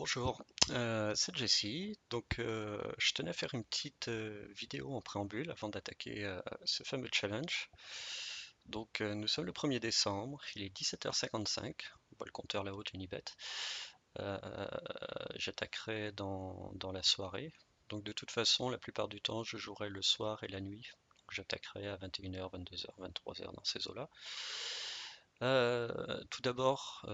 Bonjour, c'est Jessie. Je tenais à faire une petite vidéo en préambule avant d'attaquer ce fameux challenge. Nous sommes le 1er décembre, il est 17h55. On voit le compteur là-haut d'Unibet. Euh, J'attaquerai dans la soirée. Donc, de toute façon, la plupart du temps, je jouerai le soir et la nuit. J'attaquerai à 21h, 22h, 23h dans ces eaux-là. Tout d'abord,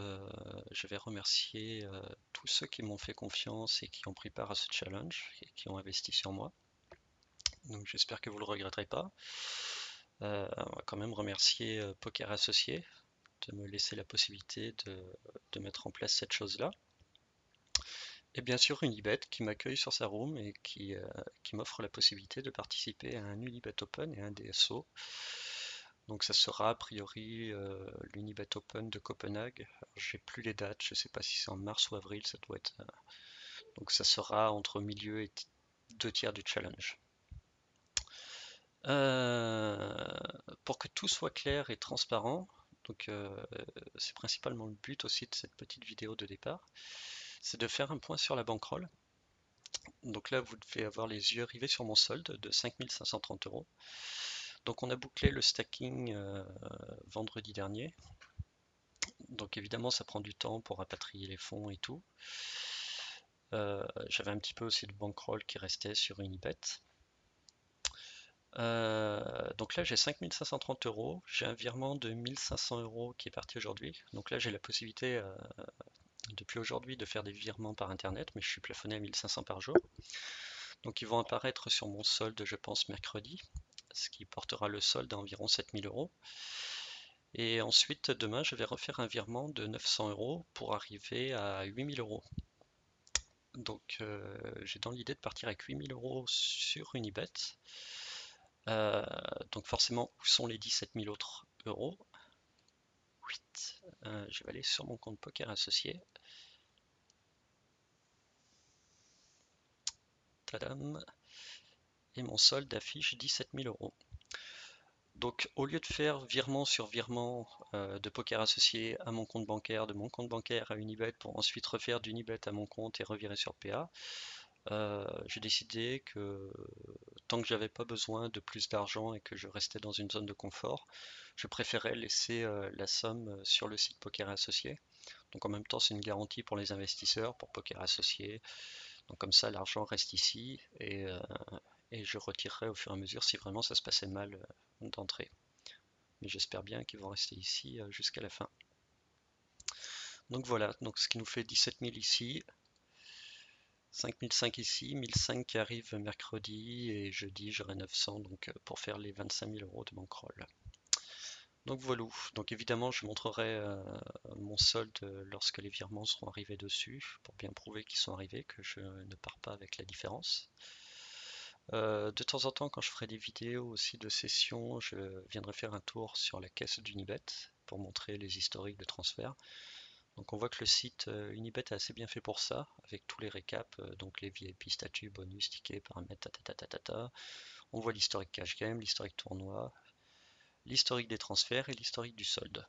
je vais remercier tous ceux qui m'ont fait confiance et qui ont pris part à ce challenge et qui ont investi sur moi. Donc j'espère que vous ne le regretterez pas. On va quand même remercier Poker Associé de me laisser la possibilité de mettre en place cette chose-là. Et bien sûr Unibet qui m'accueille sur sa room et qui m'offre la possibilité de participer à un Unibet Open et un DSO. Donc ça sera a priori l'Unibet Open de Copenhague. J'ai plus les dates, je sais pas si c'est en mars ou avril, ça doit être. Donc ça sera entre milieu et 2 tiers du challenge. Pour que tout soit clair et transparent, c'est principalement le but aussi de cette petite vidéo de départ, c'est de faire un point sur la bankroll. Donc là, vous devez avoir les yeux rivés sur mon solde de 5530 euros. Donc on a bouclé le stacking vendredi dernier. Donc évidemment, ça prend du temps pour rapatrier les fonds et tout. J'avais un petit peu aussi de bankroll qui restait sur Unibet. Donc là, j'ai 5530 euros. J'ai un virement de 1500 euros qui est parti aujourd'hui. Donc là, j'ai la possibilité depuis aujourd'hui de faire des virements par internet, mais je suis plafonné à 1500 par jour. Donc ils vont apparaître sur mon solde, je pense, mercredi, ce qui portera le solde à environ 7000 euros. Et ensuite, demain, je vais refaire un virement de 900 euros pour arriver à 8000 euros. J'ai dans l'idée de partir avec 8000 euros sur Unibet. Donc forcément, où sont les 17 000 autres euros? Je vais aller sur mon compte Poker Associé. Tadam! Et mon solde affiche 17 000 euros. Donc au lieu de faire virement sur virement de Poker Associé à mon compte bancaire, de mon compte bancaire à Unibet pour ensuite refaire d'Unibet à mon compte et revirer sur PA, j'ai décidé que tant que j'avais pas besoin de plus d'argent et que je restais dans une zone de confort, je préférais laisser la somme sur le site Poker Associé. Donc en même temps, c'est une garantie pour les investisseurs, pour Poker Associé. Donc comme ça, l'argent reste ici et je retirerai au fur et à mesure si vraiment ça se passait mal d'entrée. Mais j'espère bien qu'ils vont rester ici jusqu'à la fin. Donc voilà, donc ce qui nous fait 17 000 ici, 5005 ici, 1005 qui arrive mercredi et jeudi j'aurai 900 pour faire les 25 000 euros de bankroll. Donc voilà, donc évidemment je montrerai mon solde lorsque les virements seront arrivés dessus pour bien prouver qu'ils sont arrivés, que je ne pars pas avec la différence. De temps en temps quand je ferai des vidéos aussi de sessions, je viendrai faire un tour sur la caisse d'Unibet pour montrer les historiques de transfert. Donc on voit que le site Unibet est assez bien fait pour ça, avec tous les récaps, donc les VIP statuts, bonus, tickets, paramètres, ta. On voit l'historique cash game, l'historique tournoi, l'historique des transferts et l'historique du solde.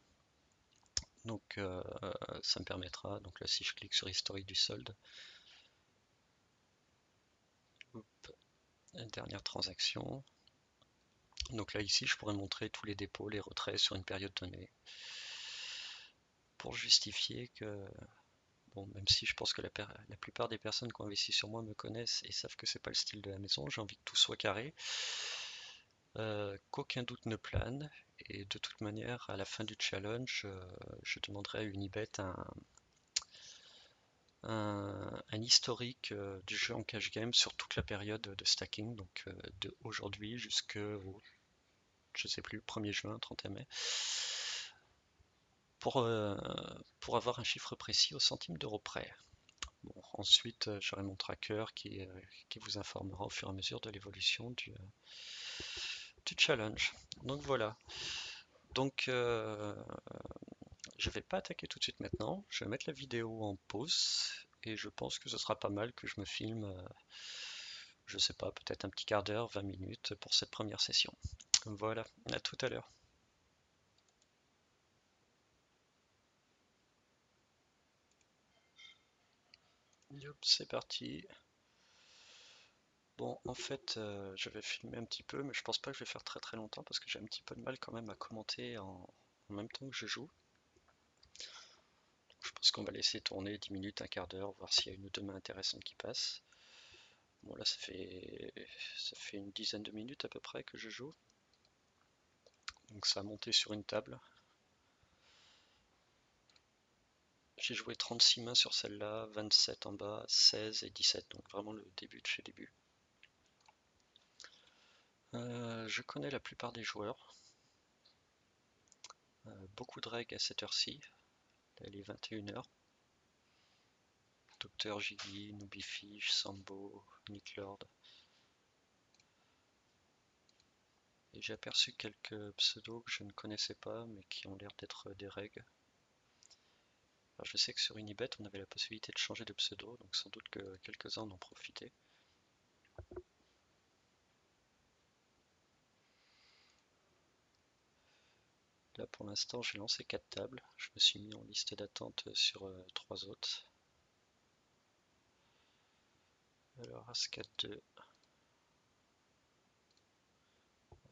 Ça me permettra, donc là si je clique sur historique du solde, dernière transaction. Donc là ici je pourrais montrer tous les dépôts, les retraits sur une période donnée. Pour justifier que, bon, même si je pense que la plupart des personnes qui ont investi sur moi me connaissent et savent que c'est pas le style de la maison, j'ai envie que tout soit carré, qu'aucun doute ne plane, et de toute manière, à la fin du challenge, je demanderai à Unibet un historique du jeu en cash game sur toute la période de stacking, donc de aujourd'hui jusqu'au, je sais plus, 1er juin, 31 mai, pour avoir un chiffre précis au centime d'euro près. Bon, ensuite, j'aurai mon tracker qui vous informera au fur et à mesure de l'évolution du challenge. Donc voilà. Donc, je vais pas attaquer tout de suite maintenant. Je vais mettre la vidéo en pause et je pense que ce sera pas mal que je me filme, je sais pas, peut-être un petit quart d'heure, 20 minutes pour cette première session. Voilà, à tout à l'heure. Yup, c'est parti. Bon, en fait, je vais filmer un petit peu, mais je pense pas que je vais faire très très longtemps parce que j'ai un petit peu de mal quand même à commenter en même temps que je joue. Je pense qu'on va laisser tourner 10 minutes, un quart d'heure, voir s'il y a une ou deux mains intéressantes qui passent. Bon, là, ça fait une dizaine de minutes à peu près que je joue. Donc ça a monté sur une table. J'ai joué 36 mains sur celle-là, 27 en bas, 16 et 17, donc vraiment le début de chez début. Je connais la plupart des joueurs. Beaucoup de règles à cette heure-ci. Elle est 21 h. Docteur Giggy, Nubifish, Sambo, Nick Lord. Et j'ai aperçu quelques pseudos que je ne connaissais pas, mais qui ont l'air d'être des règles. Alors je sais que sur Unibet, on avait la possibilité de changer de pseudo, donc sans doute que quelques-uns en ont profité. Là pour l'instant, j'ai lancé 4 tables. Je me suis mis en liste d'attente sur 3 autres. Alors As-4-2.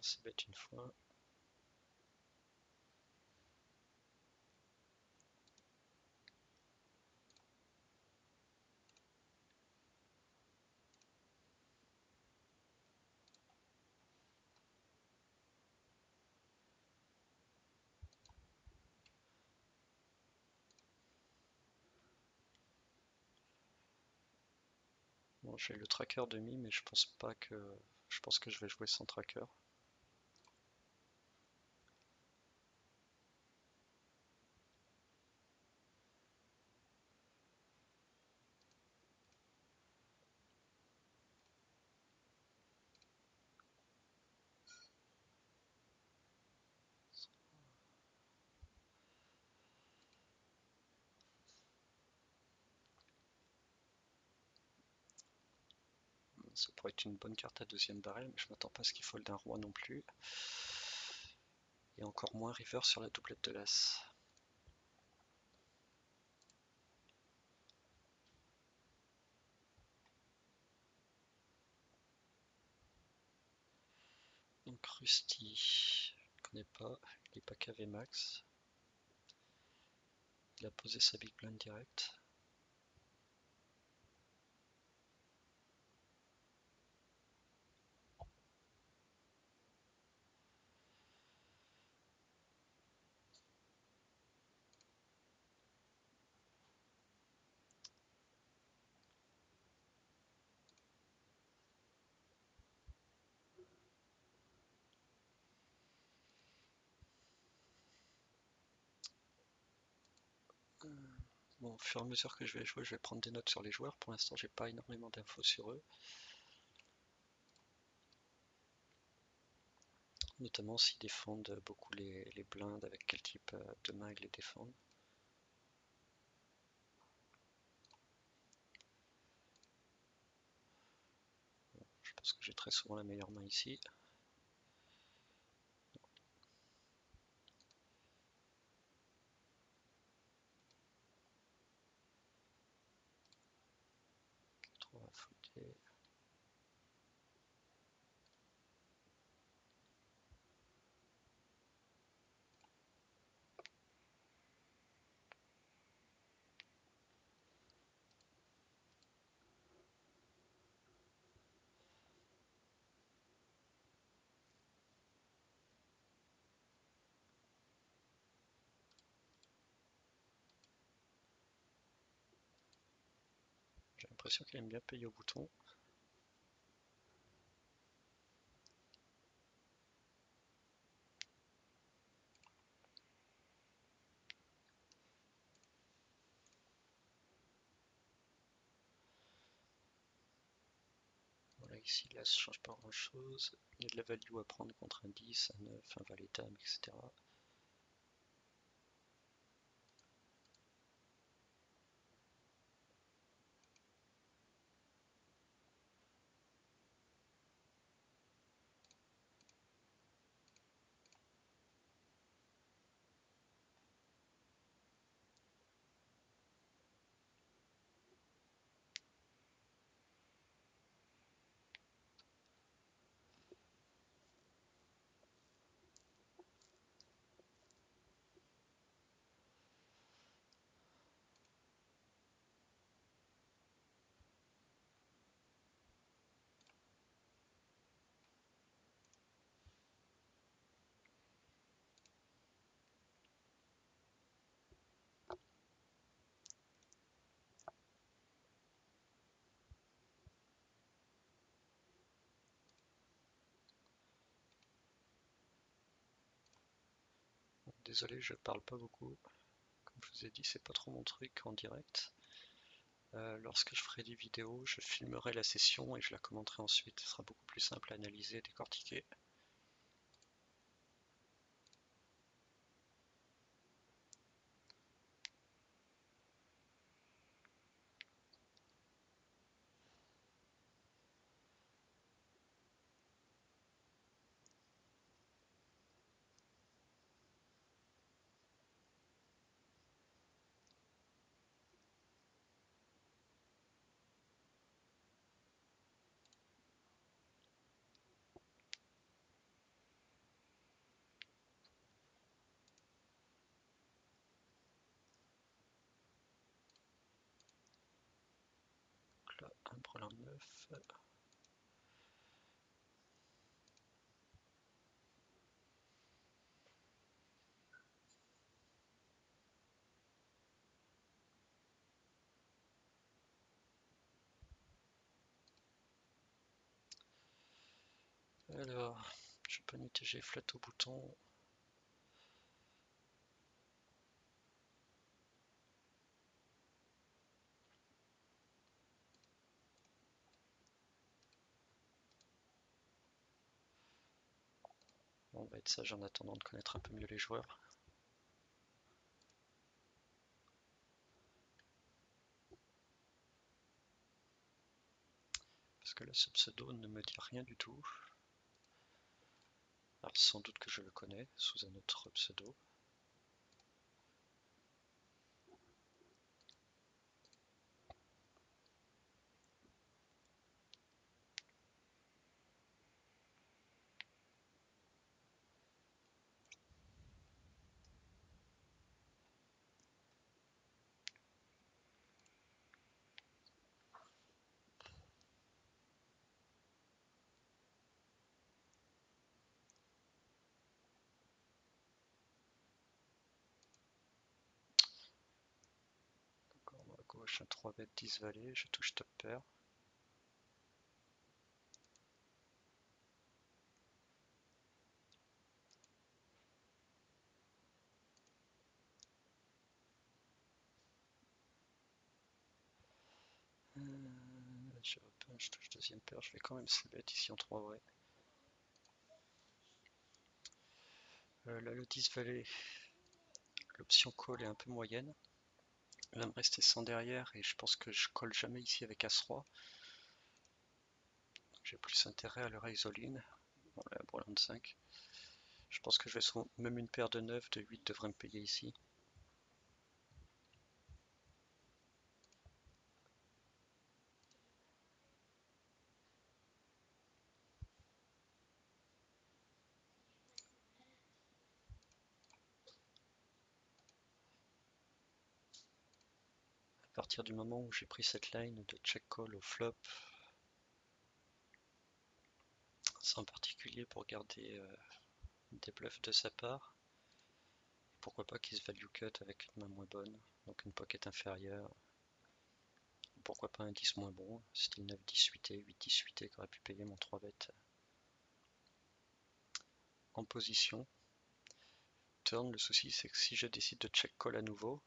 C'est bête une fois. Bon, j'ai le tracker demi, mais je pense pas que. Je pense que je vais jouer sans tracker. Ça pourrait être une bonne carte à deuxième barrel, mais je m'attends pas à ce qu'il fold un roi non plus. Et encore moins river sur la doublette de l'as. Donc Rusty, je ne connais pas, il n'est pas KV max. Il a posé sa big blind direct. Bon, au fur et à mesure que je vais jouer, je vais prendre des notes sur les joueurs. Pour l'instant, j'ai pas énormément d'infos sur eux. Notamment s'ils défendent beaucoup les blindes, avec quel type de main ils les défendent. Je pense que j'ai très souvent la meilleure main ici. On va fouiller. J'ai l'impression qu'il aime bien payer au bouton. Voilà, ici, là, ça change pas grand chose. Il y a de la value à prendre contre un 10, un 9, un valet dame, etc. Désolé, je parle pas beaucoup. Comme je vous ai dit, c'est pas trop mon truc en direct. Lorsque je ferai des vidéos, je filmerai la session et je la commenterai ensuite. Ce sera beaucoup plus simple à analyser, décortiquer. Donc là, un brelan neuf. Alors, je peux UTG flat au bouton. On va être sage en attendant de connaître un peu mieux les joueurs. Parce que là, ce pseudo ne me dit rien du tout. Alors sans doute que je le connais sous un autre pseudo. Corne à gauche, un 3 bête 10 valet, je touche top pair. Je open, je touche deuxième paire, je vais quand même 6 bêtes ici en 3 vrai. Là le 10 valet, l'option call est un peu moyenne. Il va me rester 100 derrière et je pense que je colle jamais ici avec As-Roi. J'ai plus intérêt à le raise all-in. Voilà, brelan de 5. Je pense que je vais même une paire de 9, de 8 devrait me payer ici. À partir du moment où j'ai pris cette line de check call au flop, c'est en particulier pour garder des bluffs de sa part. Pourquoi pas qu'il se value cut avec une main moins bonne, donc une pocket inférieure. Pourquoi pas un 10 moins bon, style 9-10 suité, 8-10 suité qui aurait pu payer mon 3 bêtes en position. Turn, le souci c'est que si je décide de check call à nouveau,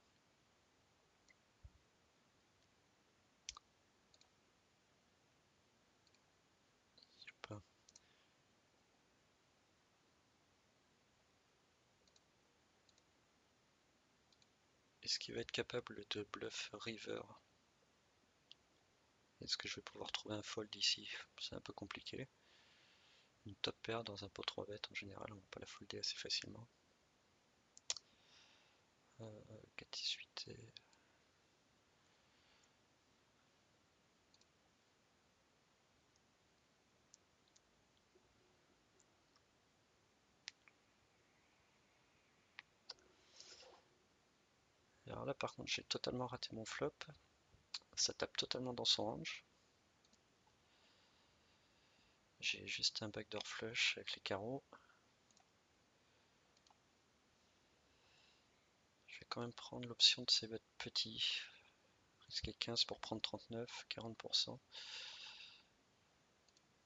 est-ce qu'il va être capable de bluff river? Est-ce que je vais pouvoir trouver un fold ici? C'est un peu compliqué. Une top pair dans un pot 3 bêtes en général, on ne va pas la folder assez facilement. 4-10-8 et... Alors là par contre j'ai totalement raté mon flop. Ça tape totalement dans son range. J'ai juste un backdoor flush avec les carreaux. Je vais quand même prendre l'option de ces bêtes petits. Risquer 15 pour prendre 39, 40%.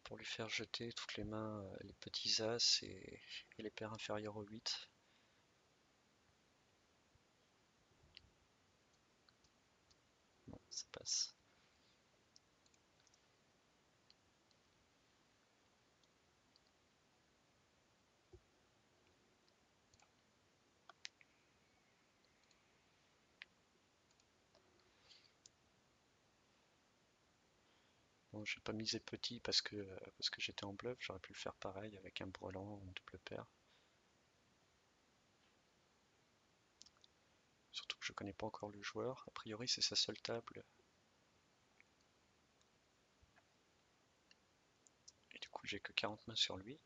Pour lui faire jeter toutes les mains, les petits as et les paires inférieures au 8. ça passe. Bon, j'ai pas misé petit parce que j'étais en bluff, j'aurais pu le faire pareil avec un brelan en double paire. Surtout que je connais pas encore le joueur. A priori, c'est sa seule table. Et du coup, j'ai que 40 mains sur lui.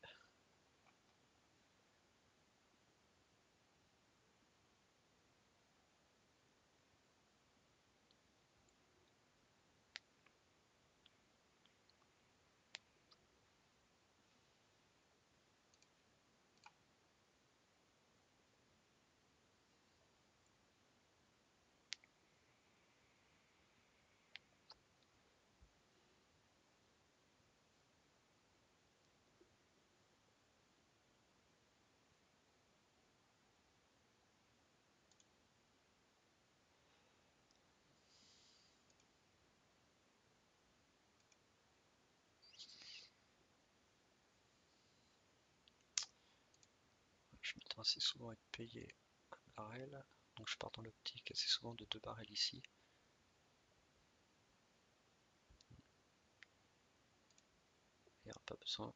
Je m'attends assez souvent à être payé un barrel. Donc je pars dans l'optique assez souvent de 2 barrels ici. Il n'y aura pas besoin.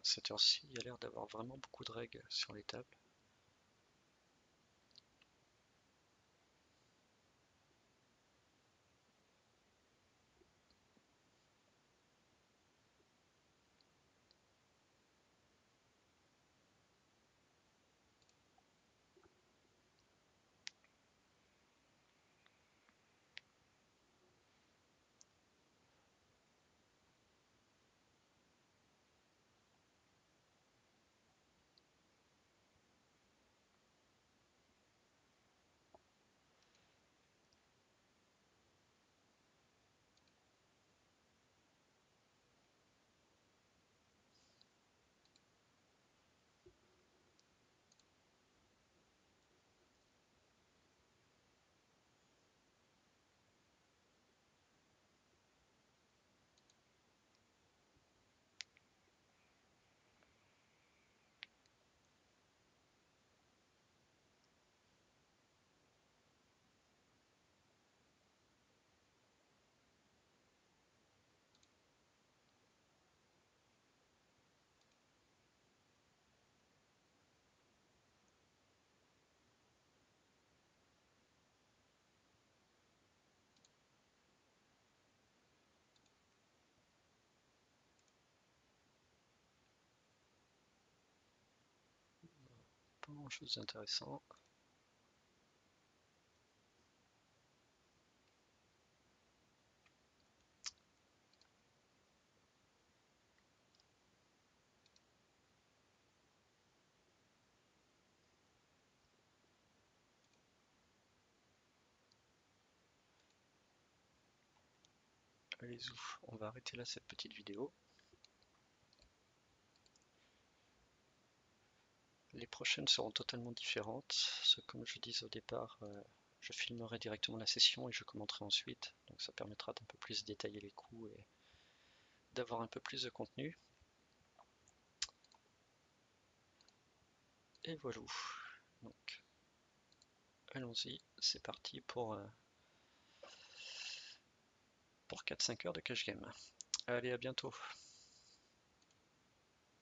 À cette heure-ci, il y a l'air d'avoir vraiment beaucoup de règles sur les tables. Pas grand chose d'intéressant. Allez, ouf, on va arrêter là cette petite vidéo. Les prochaines seront totalement différentes. Comme je disais au départ, je filmerai directement la session et je commenterai ensuite. Donc ça permettra d'un peu plus détailler les coups et d'avoir un peu plus de contenu. Et voilà. Donc allons-y, c'est parti pour 4-5 heures de cash game. Allez, à bientôt.